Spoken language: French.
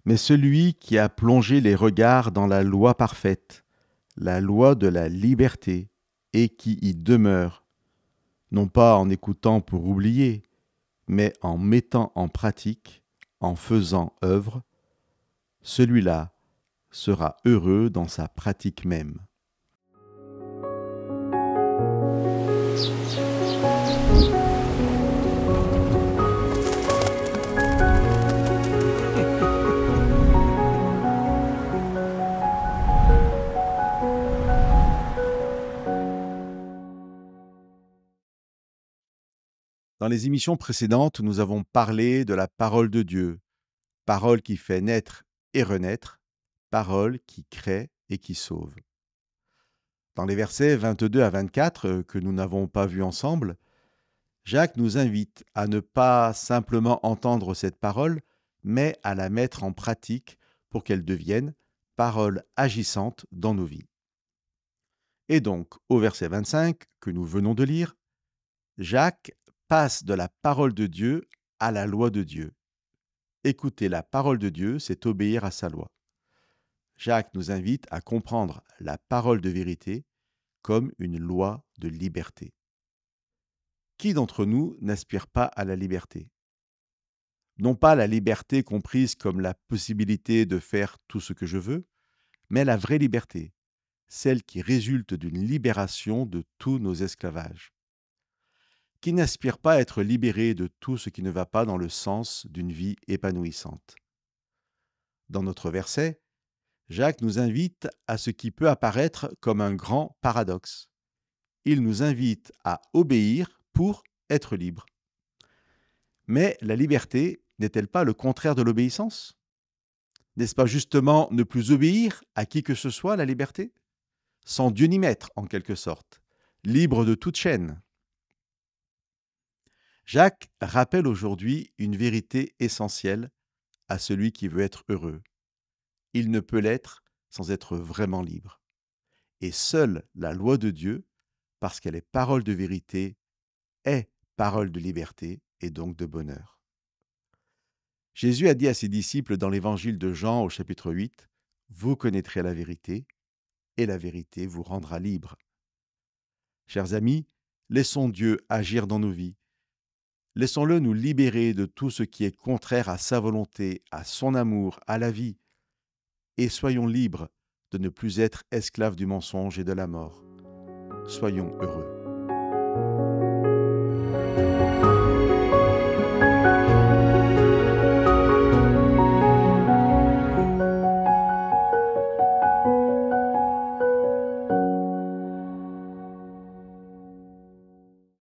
mais celui qui a plongé les regards dans la loi parfaite, la loi de la liberté, et qui y demeure, non pas en écoutant pour oublier, mais en mettant en pratique, en faisant œuvre, celui-là sera heureux dans sa pratique même. Dans les émissions précédentes, nous avons parlé de la parole de Dieu, parole qui fait naître et renaître, parole qui crée et qui sauve. Dans les versets 22 à 24 que nous n'avons pas vus ensemble, Jacques nous invite à ne pas simplement entendre cette parole, mais à la mettre en pratique pour qu'elle devienne parole agissante dans nos vies. Et donc, au verset 25 que nous venons de lire, Jacques passe de la parole de Dieu à la loi de Dieu. Écouter la parole de Dieu, c'est obéir à sa loi. Jacques nous invite à comprendre la parole de vérité comme une loi de liberté. Qui d'entre nous n'aspire pas à la liberté ? Non pas la liberté comprise comme la possibilité de faire tout ce que je veux, mais la vraie liberté, celle qui résulte d'une libération de tous nos esclavages. Qui n'aspire pas à être libéré de tout ce qui ne va pas dans le sens d'une vie épanouissante. Dans notre verset, Jacques nous invite à ce qui peut apparaître comme un grand paradoxe. Il nous invite à obéir pour être libre. Mais la liberté n'est-elle pas le contraire de l'obéissance ? N'est-ce pas justement ne plus obéir à qui que ce soit, la liberté ? Sans Dieu ni maître, en quelque sorte, libre de toute chaîne. Jacques rappelle aujourd'hui une vérité essentielle à celui qui veut être heureux. Il ne peut l'être sans être vraiment libre. Et seule la loi de Dieu, parce qu'elle est parole de vérité, est parole de liberté et donc de bonheur. Jésus a dit à ses disciples dans l'évangile de Jean au chapitre 8, « Vous connaîtrez la vérité, et la vérité vous rendra libre. » Chers amis, laissons Dieu agir dans nos vies. Laissons-le nous libérer de tout ce qui est contraire à sa volonté, à son amour, à la vie, et soyons libres de ne plus être esclaves du mensonge et de la mort. Soyons heureux.